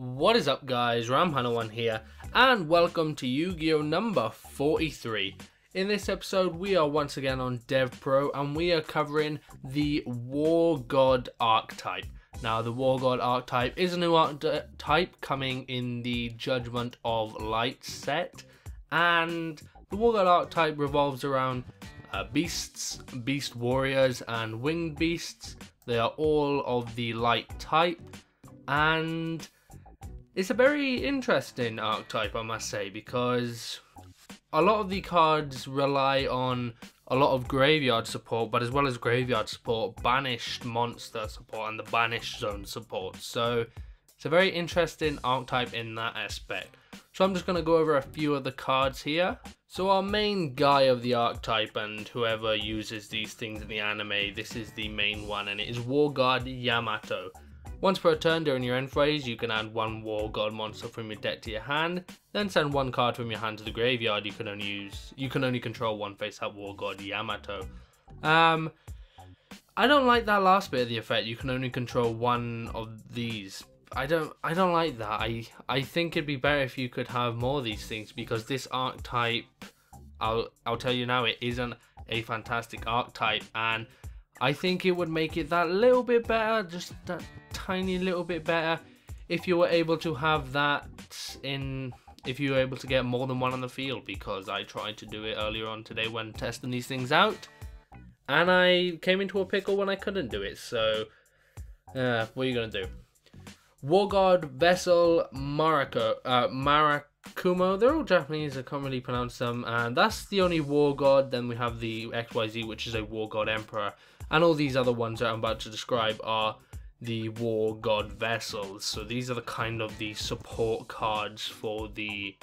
What is up guys, Ramhana1 here, and welcome to Yu-Gi-Oh! Number 43. In this episode we are once again on DevPRO and we are covering the War God Archetype. Now the War God Archetype is a new archetype coming in the Judgment of Light set, and the War God Archetype revolves around beasts, beast warriors and winged beasts. They are all of the light type, and it's a very interesting archetype, I must say, because a lot of the cards rely on a lot of graveyard support, but as well as graveyard support, banished monster support and the banished zone support. So it's a very interesting archetype in that aspect. So I'm just going to go over a few of the cards here. So our main guy of the archetype, and whoever uses these things in the anime, this is the main one, and it is War God Yamato. Once per turn during your end phase, you can add one War God monster from your deck to your hand, then send one card from your hand to the graveyard. You can only control one face-up War God Yamato. I don't like that last bit of the effect. You can only control one of these. I don't like that. I think it'd be better if you could have more of these things, because this archetype, I'll tell you now, it isn't a fantastic archetype, and I think it would make it that little bit better, just that tiny little bit better, if you were able to have that if you were able to get more than one on the field, because I tried to do it earlier on today when testing these things out, and I came into a pickle when I couldn't do it. So what are you gonna do? War God Vessel Murakumo, they're all Japanese, I can't really pronounce them, and that's the only War God. Then we have the XYZ, which is a War God Emperor, and all these other ones that I'm about to describe are the War God Vessels. So these are the kind of the support cards for the,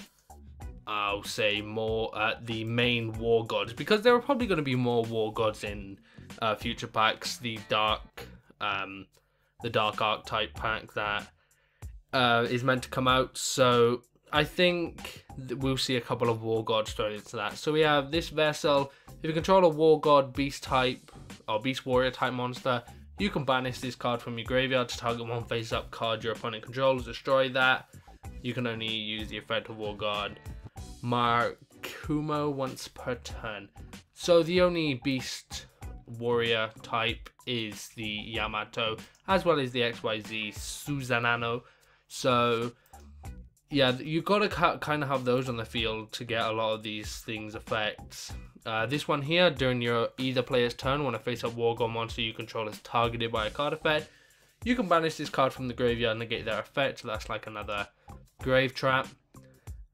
I'll say more, the main War Gods, because there are probably going to be more War Gods in future packs. The dark archetype pack that is meant to come out, so I think we'll see a couple of War Gods thrown into that. So we have this Vessel. If you control a War God beast type or beast warrior type monster, you can banish this card from your graveyard to target one face up card your opponent controls, destroy that. You can only use the effect of War God Murakumo once per turn. So the only beast warrior type is the Yamato, as well as the XYZ Susanoo. So yeah, you've got to kind of have those on the field to get a lot of these things effects. This one here, during your either player's turn, when a face-up War God monster you control is targeted by a card effect, you can banish this card from the graveyard and negate their effect, so that's like another grave trap.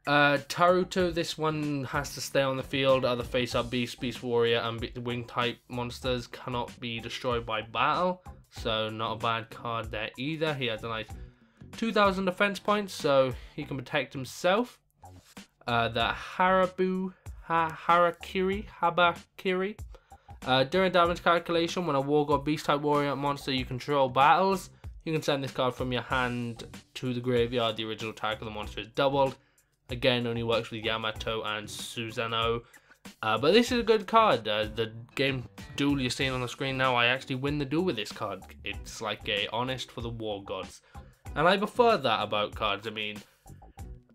Taruta, this one has to stay on the field. Other face-up beast, beast warrior, and wing type monsters cannot be destroyed by battle, so not a bad card there either. He has a nice 2,000 defense points, so he can protect himself. The Habakiri. During damage calculation, when a War God beast type warrior monster you control battles, you can send this card from your hand to the graveyard. The original attack of the monster is doubled. Again, only works with Yamato and Susanoo. But this is a good card. The game duel you're seeing on the screen now, I actually win the duel with this card. It's like a Honest for the War Gods, and I prefer that about cards. I mean,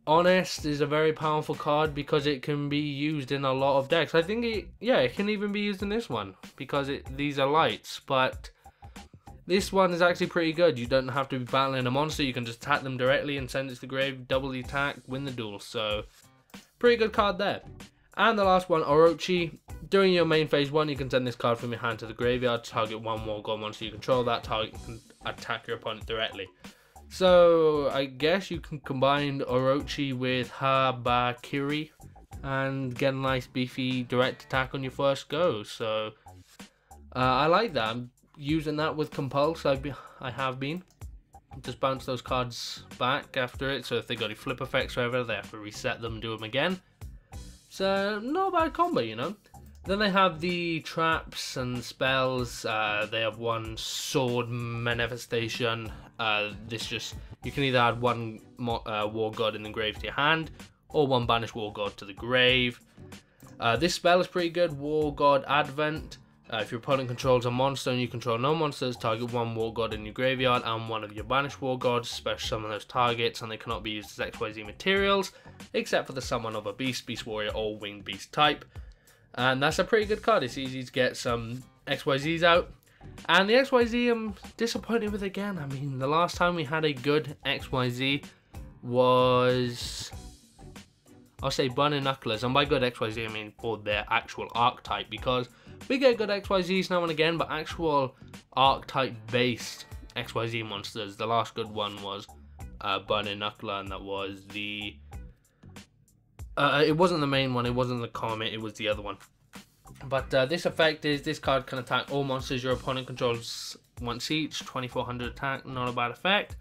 Honest is a very powerful card because it can be used in a lot of decks. I think it can even be used in this one because these are lights, but this one is actually pretty good. You don't have to be battling a monster, you can just attack them directly and send it to the grave, double the attack, win the duel. So pretty good card there. And the last one, Orochi. During your main phase 1, you can send this card from your hand to the graveyard, target one War God monster you control. That target can attack your opponent directly. So I guess you can combine Orochi with Habakiri and get a nice beefy direct attack on your first go. So I like that. I'm using that with Compulsory. I have been. Just bounce those cards back after it, so if they got any flip effects or whatever, they have to reset them and do them again. So not a bad combo, you know. Then they have the traps and spells. They have one sword manifestation. You can either add one War God in the grave to your hand, or one banished War God to the grave. This spell is pretty good. War God Advent. If your opponent controls a monster and you control no monsters, target one war god in your graveyard and one of your banished war gods, special summon those targets, and they cannot be used as XYZ materials, except for the summon of a beast, beast warrior, or winged beast type. And that's a pretty good card. It's easy to get some XYZs out. And the XYZ I'm disappointed with again. I mean, the last time we had a good XYZ was, I'll say, Burning Knucklers. And by good XYZ, I mean for their actual archetype, because we get good XYZs now and again, but actual archetype based XYZ monsters. The last good one was Burning Knuckler, and that was the it wasn't the main one, it wasn't the Comet, it was the other one. But this effect is, this card can attack all monsters your opponent controls once each, 2400 attack, not a bad effect.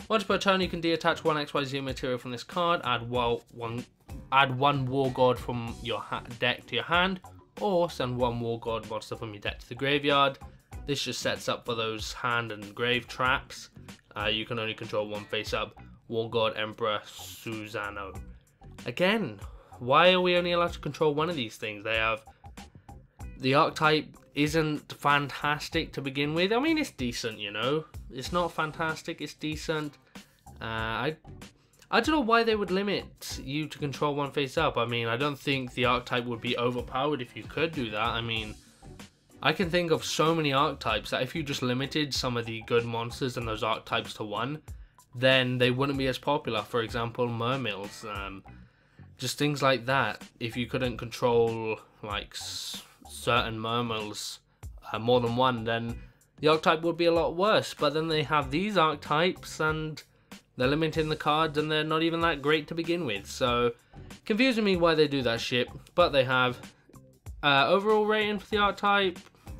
Once per turn you can detach one XYZ material from this card, add one war god from your deck to your hand, or send one war god monster from your deck to the graveyard. This just sets up for those hand and grave traps. You can only control one face up war god Emperor Susanoo. Again, why are we only allowed to control one of these things? The archetype isn't fantastic to begin with. I mean, it's decent, you know. It's not fantastic, it's decent. I don't know why they would limit you to control one face up. I mean, I don't think the archetype would be overpowered if you could do that. I mean, I can think of so many archetypes that if you just limited some of the good monsters and those archetypes to one, then they wouldn't be as popular. For example, mermills, just things like that. If you couldn't control like certain mermills, more than one, then the archetype would be a lot worse. But then they have these archetypes and they're limiting the cards and they're not even that great to begin with. So, confusing me why they do that shit. But they have. Overall rating for the archetype,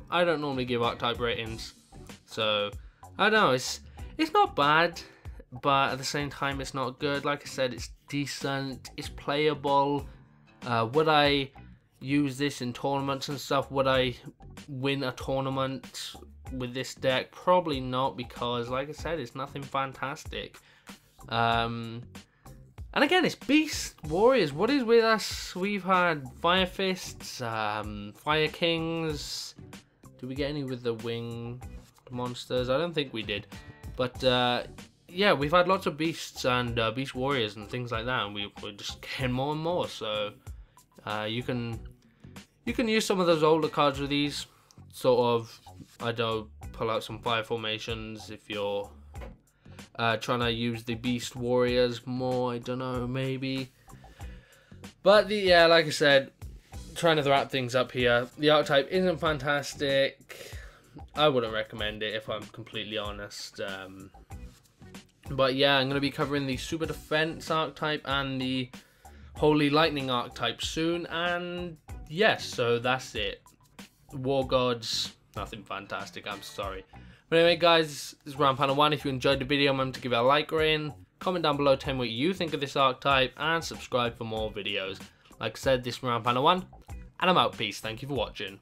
I don't normally give archetype ratings. So, I don't know, it's not bad, but at the same time it's not good. Like I said, it's decent, it's playable. Would I use this in tournaments and stuff? Would I win a tournament with this deck? Probably not, because like I said, it's nothing fantastic. And again, it's Beast Warriors. What is with us? We've had Fire Fists, Fire Kings. Did we get any with the winged monsters? I don't think we did. But yeah, we've had lots of beasts and Beast Warriors and things like that, and we're just getting more and more. So you can use some of those older cards with these. Sort of, I don't pull out some fire formations if you're trying to use the Beast Warriors more, I don't know, maybe. But yeah, like I said, trying to wrap things up here, the archetype isn't fantastic. I wouldn't recommend it if I'm completely honest. But yeah, I'm going to be covering the Super Defense archetype and the Holy Lightning archetype soon. And yes, so that's it. War Gods, nothing fantastic, I'm sorry. But anyway guys, this is Round Panel 1. If you enjoyed the video, remember to give it a like rating, comment down below, tell me what you think of this archetype, and subscribe for more videos. Like I said, this is Round Panel 1, and I'm out. Peace. Thank you for watching.